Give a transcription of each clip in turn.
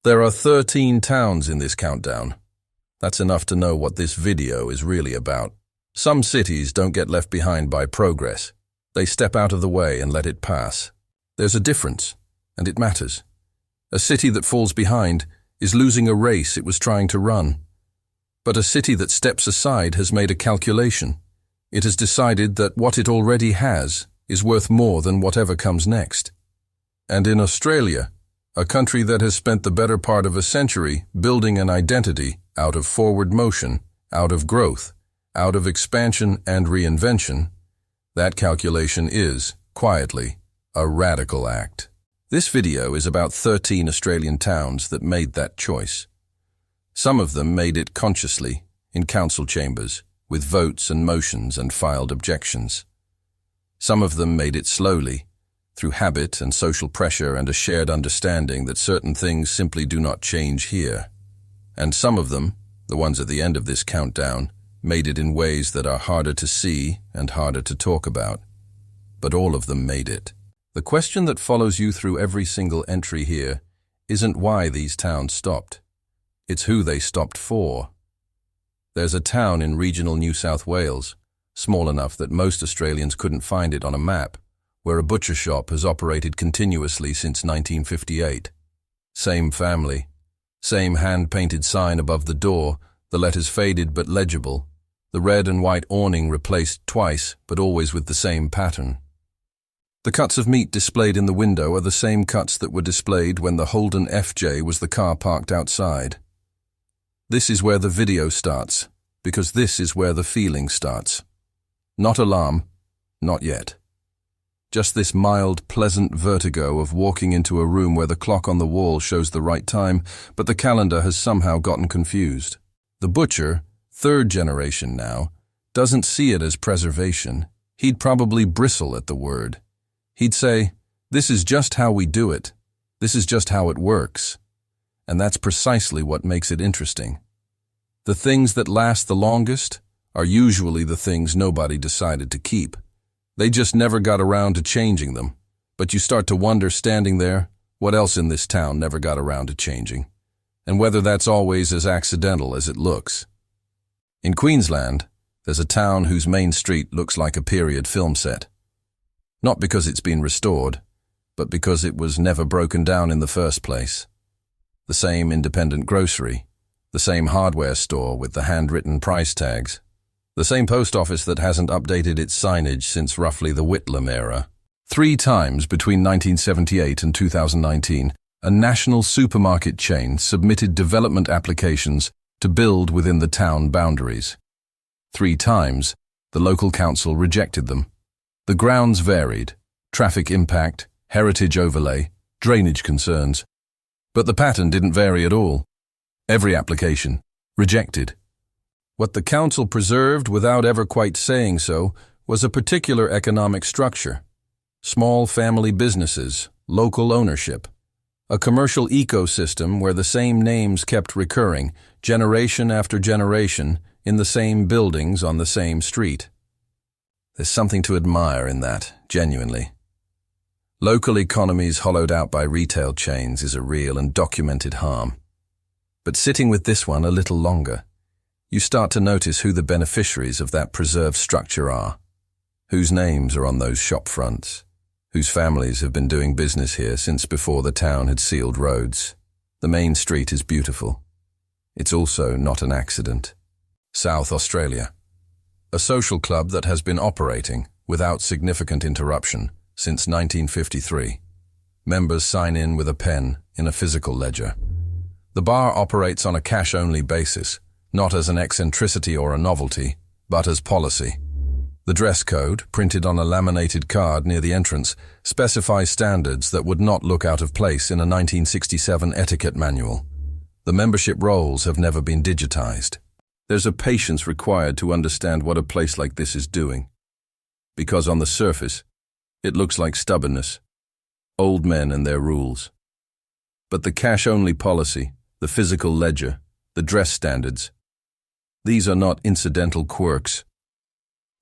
There are 13 towns in this countdown. That's enough to know what this video is really about. Some cities don't get left behind by progress. They step out of the way and let it pass. There's a difference, and it matters. A city that falls behind is losing a race it was trying to run. But a city that steps aside has made a calculation. It has decided that what it already has is worth more than whatever comes next. And in Australia, a country that has spent the better part of a century building an identity out of forward motion, out of growth, out of expansion and reinvention, that calculation is, quietly, a radical act. This video is about 13 Australian towns that made that choice. Some of them made it consciously, in council chambers, with votes and motions and filed objections. Some of them made it slowly, through habit and social pressure and a shared understanding that certain things simply do not change here. And some of them, the ones at the end of this countdown, made it in ways that are harder to see and harder to talk about. But all of them made it. The question that follows you through every single entry here isn't why these towns stopped. It's who they stopped for. There's a town in regional New South Wales, small enough that most Australians couldn't find it on a map, where a butcher shop has operated continuously since 1958. Same family, same hand-painted sign above the door, the letters faded but legible, the red and white awning replaced twice but always with the same pattern. The cuts of meat displayed in the window are the same cuts that were displayed when the Holden FJ was the car parked outside. This is where the video starts, because this is where the feeling starts. Not alarm, not yet. Just this mild, pleasant vertigo of walking into a room where the clock on the wall shows the right time, but the calendar has somehow gotten confused. The butcher, third generation now, doesn't see it as preservation. He'd probably bristle at the word. He'd say, "This is just how we do it. This is just how it works." And that's precisely what makes it interesting. The things that last the longest are usually the things nobody decided to keep. They just never got around to changing them. But you start to wonder, standing there, what else in this town never got around to changing, and whether that's always as accidental as it looks. In Queensland, there's a town whose main street looks like a period film set. Not because it's been restored, but because it was never broken down in the first place. The same independent grocery, the same hardware store with the handwritten price tags, the same post office that hasn't updated its signage since roughly the Whitlam era. 3 times between 1978 and 2019, a national supermarket chain submitted development applications to build within the town boundaries. 3 times, the local council rejected them. The grounds varied: traffic impact, heritage overlay, drainage concerns. But the pattern didn't vary at all. Every application, rejected. What the council preserved without ever quite saying so was a particular economic structure. Small family businesses, local ownership. A commercial ecosystem where the same names kept recurring, generation after generation, in the same buildings on the same street. There's something to admire in that, genuinely. Local economies hollowed out by retail chains is a real and documented harm. But sitting with this one a little longer, you start to notice who the beneficiaries of that preserved structure are, whose names are on those shop fronts, whose families have been doing business here since before the town had sealed roads. The main street is beautiful. It's also not an accident. South Australia. A social club that has been operating, without significant interruption, since 1953. Members sign in with a pen in a physical ledger. The bar operates on a cash-only basis, not as an eccentricity or a novelty, but as policy. The dress code, printed on a laminated card near the entrance, specifies standards that would not look out of place in a 1967 etiquette manual. The membership rolls have never been digitized. There's a patience required to understand what a place like this is doing. Because on the surface, it looks like stubbornness, old men and their rules. But the cash-only policy, the physical ledger, the dress standards, these are not incidental quirks.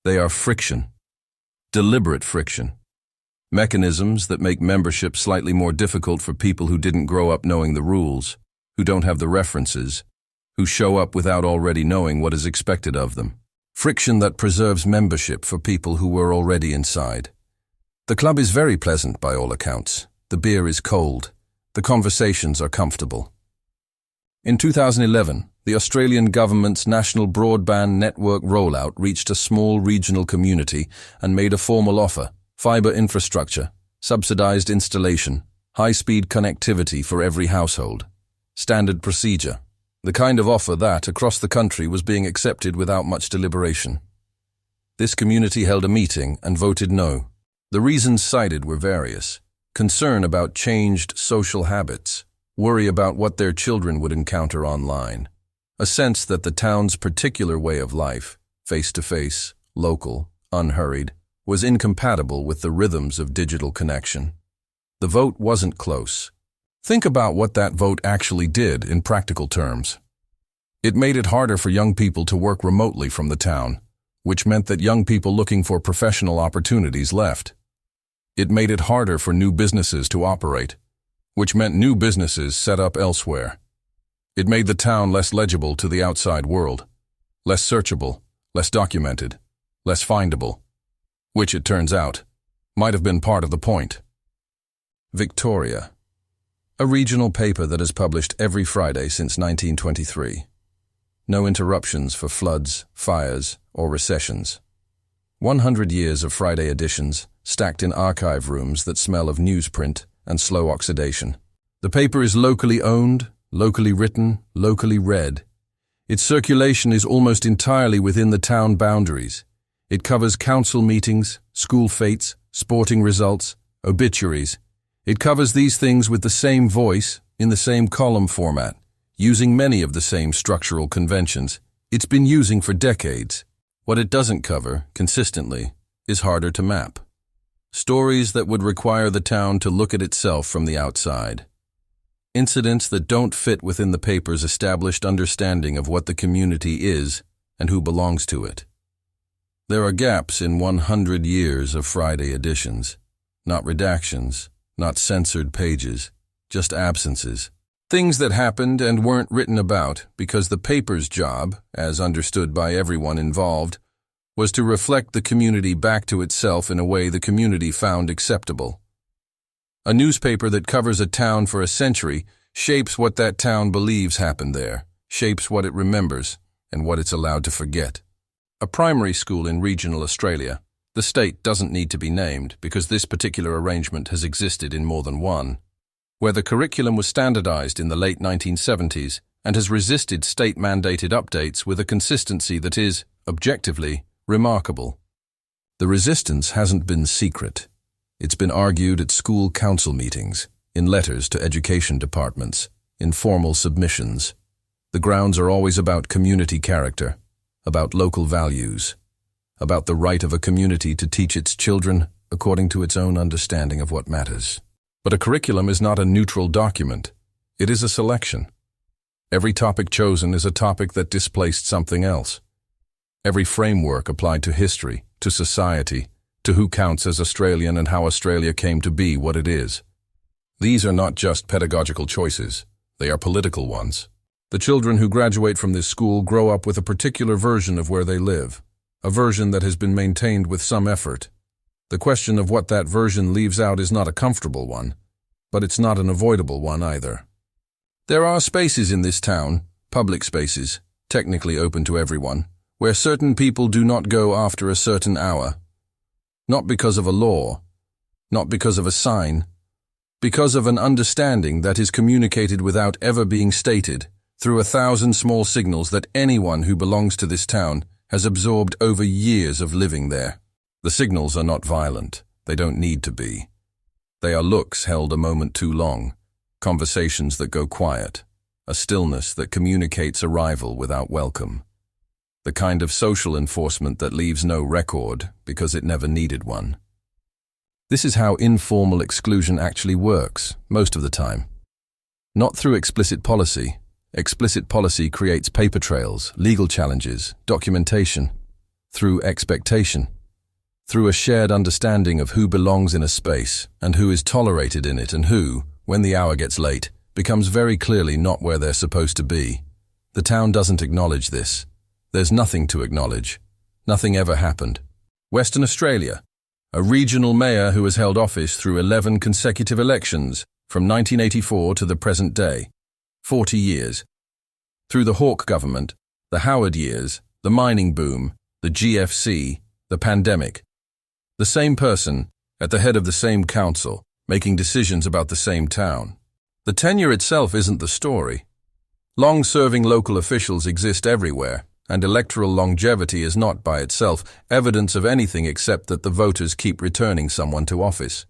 They are friction, deliberate friction, mechanisms that make membership slightly more difficult for people who didn't grow up knowing the rules, who don't have the references, who show up without already knowing what is expected of them. Friction that preserves membership for people who were already inside. The club is very pleasant by all accounts. The beer is cold. The conversations are comfortable. In 2011, the Australian government's national broadband network rollout reached a small regional community and made a formal offer: fibre infrastructure, subsidised installation, high-speed connectivity for every household. Standard procedure. The kind of offer that, across the country, was being accepted without much deliberation. This community held a meeting and voted no. The reasons cited were various: concern about changed social habits, worry about what their children would encounter online, a sense that the town's particular way of life, face-to-face, local, unhurried, was incompatible with the rhythms of digital connection. The vote wasn't close. Think about what that vote actually did in practical terms. It made it harder for young people to work remotely from the town, which meant that young people looking for professional opportunities left. It made it harder for new businesses to operate, which meant new businesses set up elsewhere. It made the town less legible to the outside world, less searchable, less documented, less findable, which, it turns out, might have been part of the point. Victoria. A regional paper that has published every Friday since 1923. No interruptions for floods, fires, or recessions. 100 years of Friday editions, stacked in archive rooms that smell of newsprint and slow oxidation. The paper is locally owned, locally written, locally read. Its circulation is almost entirely within the town boundaries. It covers council meetings, school fetes, sporting results, obituaries. It covers these things with the same voice, in the same column format, using many of the same structural conventions it's been using for decades. What it doesn't cover, consistently, is harder to map. Stories that would require the town to look at itself from the outside. Incidents that don't fit within the paper's established understanding of what the community is and who belongs to it. There are gaps in 100 years of Friday editions, not redactions, not censored pages, just absences. Things that happened and weren't written about because the paper's job, as understood by everyone involved, was to reflect the community back to itself in a way the community found acceptable. A newspaper that covers a town for a century shapes what that town believes happened there, shapes what it remembers, and what it's allowed to forget. A primary school in regional Australia. The state doesn't need to be named because this particular arrangement has existed in more than one, where the curriculum was standardized in the late 1970s and has resisted state-mandated updates with a consistency that is, objectively, remarkable. The resistance hasn't been secret. It's been argued at school council meetings, in letters to education departments, in formal submissions. The grounds are always about community character, about local values, about the right of a community to teach its children according to its own understanding of what matters. But a curriculum is not a neutral document. It is a selection. Every topic chosen is a topic that displaced something else. Every framework applied to history, to society, to who counts as Australian and how Australia came to be what it is. These are not just pedagogical choices. They are political ones. The children who graduate from this school grow up with a particular version of where they live, a version that has been maintained with some effort. The question of what that version leaves out is not a comfortable one, but it's not an avoidable one either. There are spaces in this town, public spaces, technically open to everyone, where certain people do not go after a certain hour. Not because of a law, not because of a sign, because of an understanding that is communicated without ever being stated, through 1,000 small signals that anyone who belongs to this town has absorbed over years of living there. The signals are not violent. They don't need to be. They are looks held a moment too long, conversations that go quiet, a stillness that communicates arrival without welcome. The kind of social enforcement that leaves no record because it never needed one. This is how informal exclusion actually works, most of the time. Not through explicit policy. Explicit policy creates paper trails, legal challenges, documentation. Through expectation. Through a shared understanding of who belongs in a space and who is tolerated in it and who, when the hour gets late, becomes very clearly not where they're supposed to be. The town doesn't acknowledge this. There's nothing to acknowledge. Nothing ever happened. Western Australia. A regional mayor who has held office through 11 consecutive elections from 1984 to the present day. 40 years. Through the Hawke government, the Howard years, the mining boom, the GFC, the pandemic. The same person, at the head of the same council, making decisions about the same town. The tenure itself isn't the story. Long-serving local officials exist everywhere, and electoral longevity is not by itself evidence of anything except that the voters keep returning someone to office.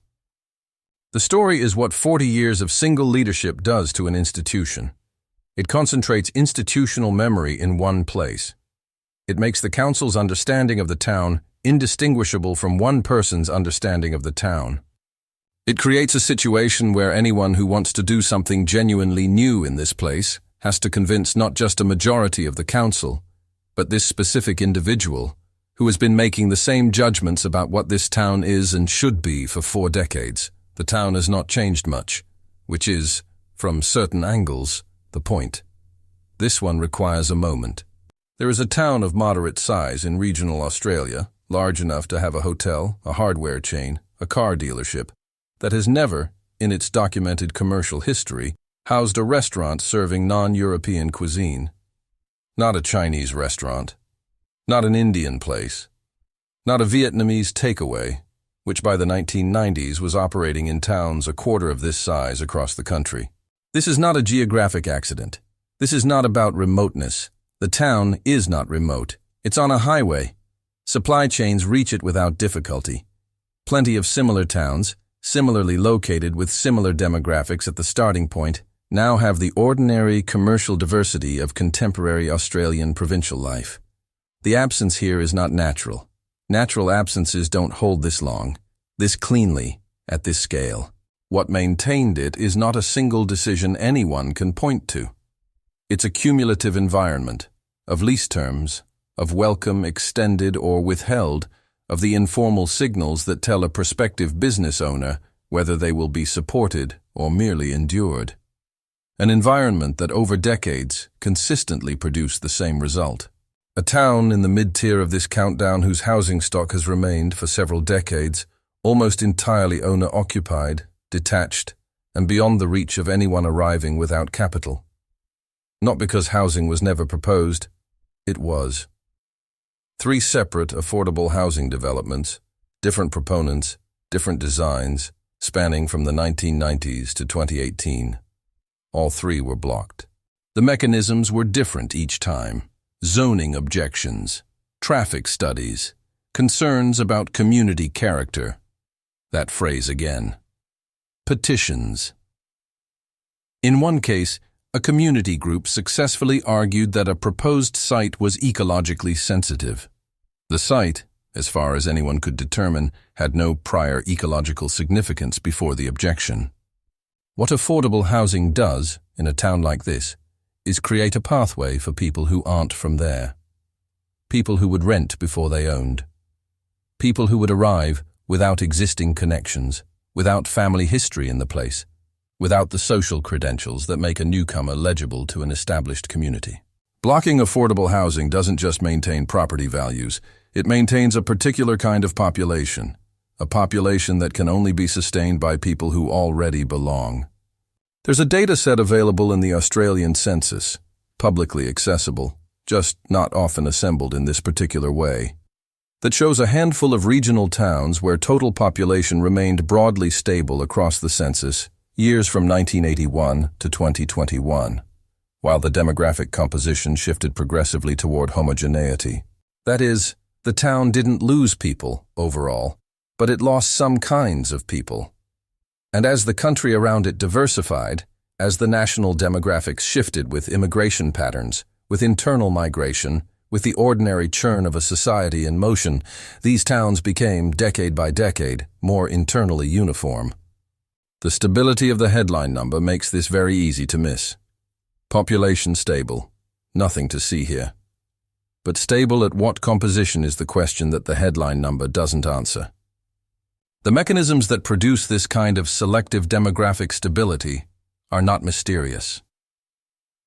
The story is what 40 years of single leadership does to an institution. It concentrates institutional memory in one place. It makes the council's understanding of the town indistinguishable from one person's understanding of the town. It creates a situation where anyone who wants to do something genuinely new in this place has to convince not just a majority of the council, but this specific individual who has been making the same judgments about what this town is and should be for 4 decades. The town has not changed much, which is, from certain angles, the point. This one requires a moment. There is a town of moderate size in regional Australia, large enough to have a hotel, a hardware chain, a car dealership, that has never, in its documented commercial history, housed a restaurant serving non-European cuisine. Not a Chinese restaurant. Not an Indian place. Not a Vietnamese takeaway, which by the 1990s was operating in towns a quarter of this size across the country. This is not a geographic accident. This is not about remoteness. The town is not remote. It's on a highway. Supply chains reach it without difficulty. Plenty of similar towns, similarly located with similar demographics at the starting point, now have the ordinary commercial diversity of contemporary Australian provincial life. The absence here is not natural. Natural absences don't hold this long, this cleanly, at this scale. What maintained it is not a single decision anyone can point to. It's a cumulative environment, of lease terms, of welcome extended or withheld, of the informal signals that tell a prospective business owner whether they will be supported or merely endured. An environment that over decades consistently produced the same result. A town in the mid-tier of this countdown whose housing stock has remained for several decades almost entirely owner-occupied, detached, and beyond the reach of anyone arriving without capital. Not because housing was never proposed, it was. 3 separate affordable housing developments, different proponents, different designs, spanning from the 1990s to 2018. All 3 were blocked. The mechanisms were different each time. Zoning objections, traffic studies, concerns about community character. That phrase again. Petitions. In one case, a community group successfully argued that a proposed site was ecologically sensitive. The site, as far as anyone could determine, had no prior ecological significance before the objection. What affordable housing does, in a town like this, is create a pathway for people who aren't from there. People who would rent before they owned. People who would arrive without existing connections, without family history in the place, without the social credentials that make a newcomer legible to an established community. Blocking affordable housing doesn't just maintain property values, it maintains a particular kind of population, a population that can only be sustained by people who already belong. There's a data set available in the Australian census, publicly accessible, just not often assembled in this particular way, that shows a handful of regional towns where total population remained broadly stable across the census, years from 1981 to 2021, while the demographic composition shifted progressively toward homogeneity. That is, the town didn't lose people overall, but it lost some kinds of people. And as the country around it diversified, as the national demographics shifted with immigration patterns, with internal migration, with the ordinary churn of a society in motion, these towns became, decade by decade, more internally uniform. The stability of the headline number makes this very easy to miss. Population stable. Nothing to see here. But stable at what composition is the question that the headline number doesn't answer. The mechanisms that produce this kind of selective demographic stability are not mysterious.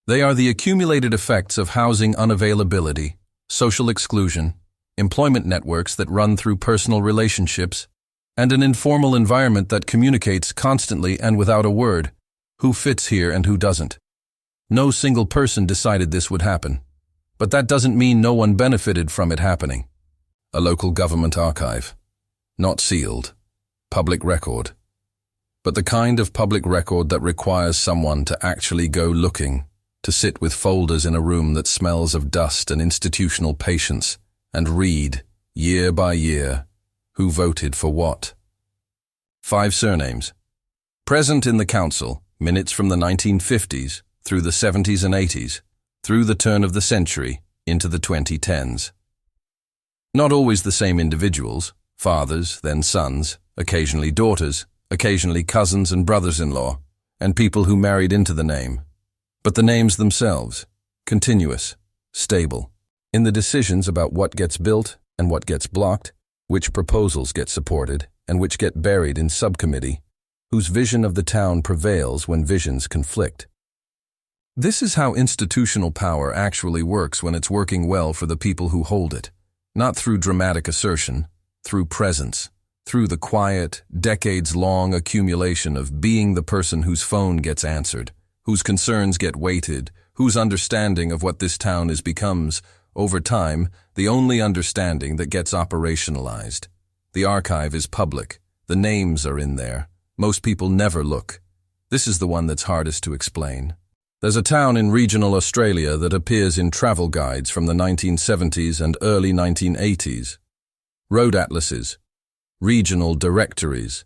They are the accumulated effects of housing unavailability, social exclusion, employment networks that run through personal relationships, and an informal environment that communicates constantly and without a word who fits here and who doesn't. No single person decided this would happen, but that doesn't mean no one benefited from it happening. A local government archive, not sealed, public record, but the kind of public record that requires someone to actually go looking, to sit with folders in a room that smells of dust and institutional patience, and read, year by year, who voted for what. 5 surnames. Present in the council, minutes from the 1950s, through the 70s and 80s, through the turn of the century, into the 2010s. Not always the same individuals, fathers, then sons, occasionally daughters, occasionally cousins and brothers-in-law, and people who married into the name. But the names themselves, continuous, stable, in the decisions about what gets built and what gets blocked, which proposals get supported and which get buried in subcommittee, whose vision of the town prevails when visions conflict. This is how institutional power actually works when it's working well for the people who hold it, not through dramatic assertion, through presence, through the quiet, decades-long accumulation of being the person whose phone gets answered, whose concerns get weighted, whose understanding of what this town is becomes, over time, the only understanding that gets operationalized. The archive is public. The names are in there. Most people never look. This is the one that's hardest to explain. There's a town in regional Australia that appears in travel guides from the 1970s and early 1980s. Road atlases, regional directories,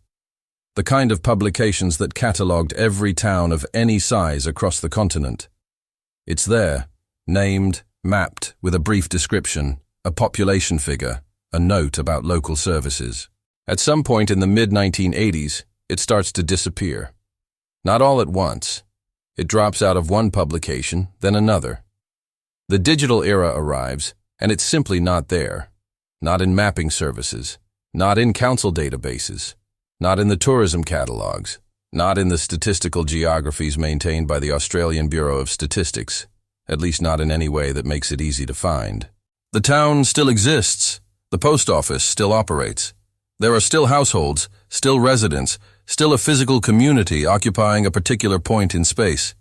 the kind of publications that catalogued every town of any size across the continent. It's there, named, mapped with a brief description, a population figure, a note about local services. At some point in the mid-1980s, it starts to disappear. Not all at once. It drops out of one publication, then another. The digital era arrives, and it's simply not there. Not in mapping services, not in council databases, not in the tourism catalogs, not in the statistical geographies maintained by the Australian Bureau of Statistics, at least not in any way that makes it easy to find. The town still exists. The post office still operates. There are still households, still residents, still a physical community occupying a particular point in space.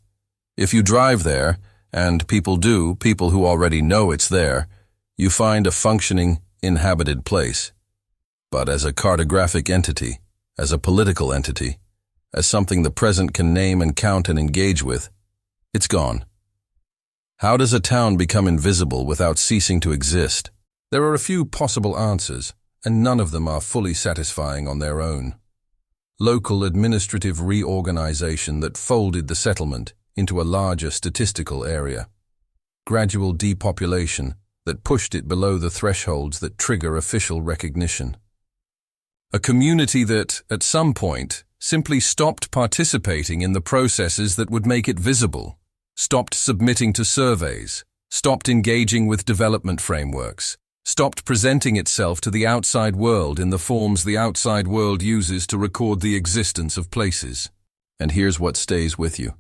If you drive there, and people do, people who already know it's there, you find a functioning, inhabited place. But as a cartographic entity, as a political entity, as something the present can name and count and engage with, it's gone. How does a town become invisible without ceasing to exist? There are a few possible answers, and none of them are fully satisfying on their own. Local administrative reorganization that folded the settlement into a larger statistical area. Gradual depopulation that pushed it below the thresholds that trigger official recognition. A community that, at some point, simply stopped participating in the processes that would make it visible, stopped submitting to surveys, stopped engaging with development frameworks, stopped presenting itself to the outside world in the forms the outside world uses to record the existence of places. And here's what stays with you.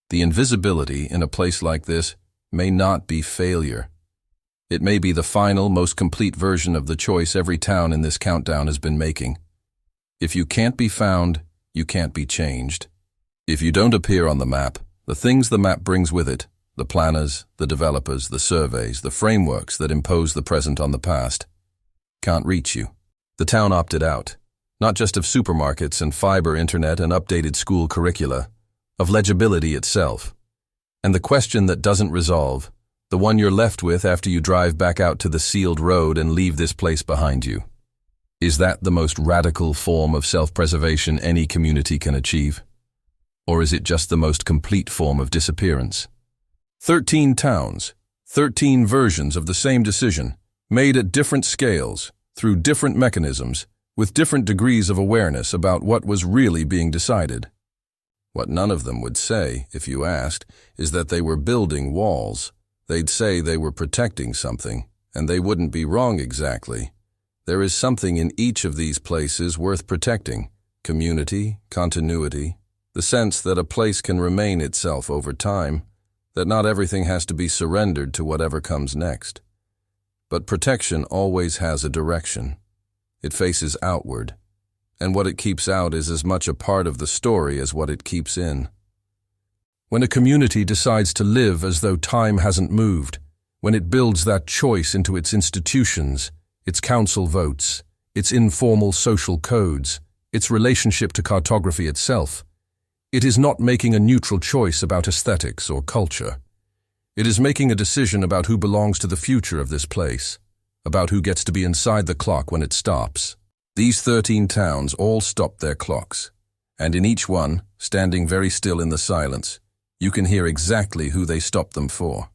The invisibility in a place like this may not be failure. It may be the final, most complete version of the choice every town in this countdown has been making. If you can't be found, you can't be changed. If you don't appear on the map, the things the map brings with it, the planners, the developers, the surveys, the frameworks that impose the present on the past, can't reach you. The town opted out, not just of supermarkets and fiber internet and updated school curricula, of legibility itself. And the question that doesn't resolve, the one you're left with after you drive back out to the sealed road and leave this place behind you. Is that the most radical form of self-preservation any community can achieve? Or is it just the most complete form of disappearance? 13 towns, 13 versions of the same decision, made at different scales, through different mechanisms, with different degrees of awareness about what was really being decided. What none of them would say, if you asked, is that they were building walls. They'd say they were protecting something, and they wouldn't be wrong exactly. There is something in each of these places worth protecting: community, continuity, The sense that a place can remain itself over time, that not everything has to be surrendered to whatever comes next. But protection always has a direction. It faces outward, and what it keeps out is as much a part of the story as what it keeps in. When a community decides to live as though time hasn't moved, when it builds that choice into its institutions, its council votes, its informal social codes, its relationship to cartography itself, it is not making a neutral choice about aesthetics or culture. It is making a decision about who belongs to the future of this place, about who gets to be inside the clock when it stops. These 13 towns all stopped their clocks, and in each one, standing very still in the silence, you can hear exactly who they stopped them for.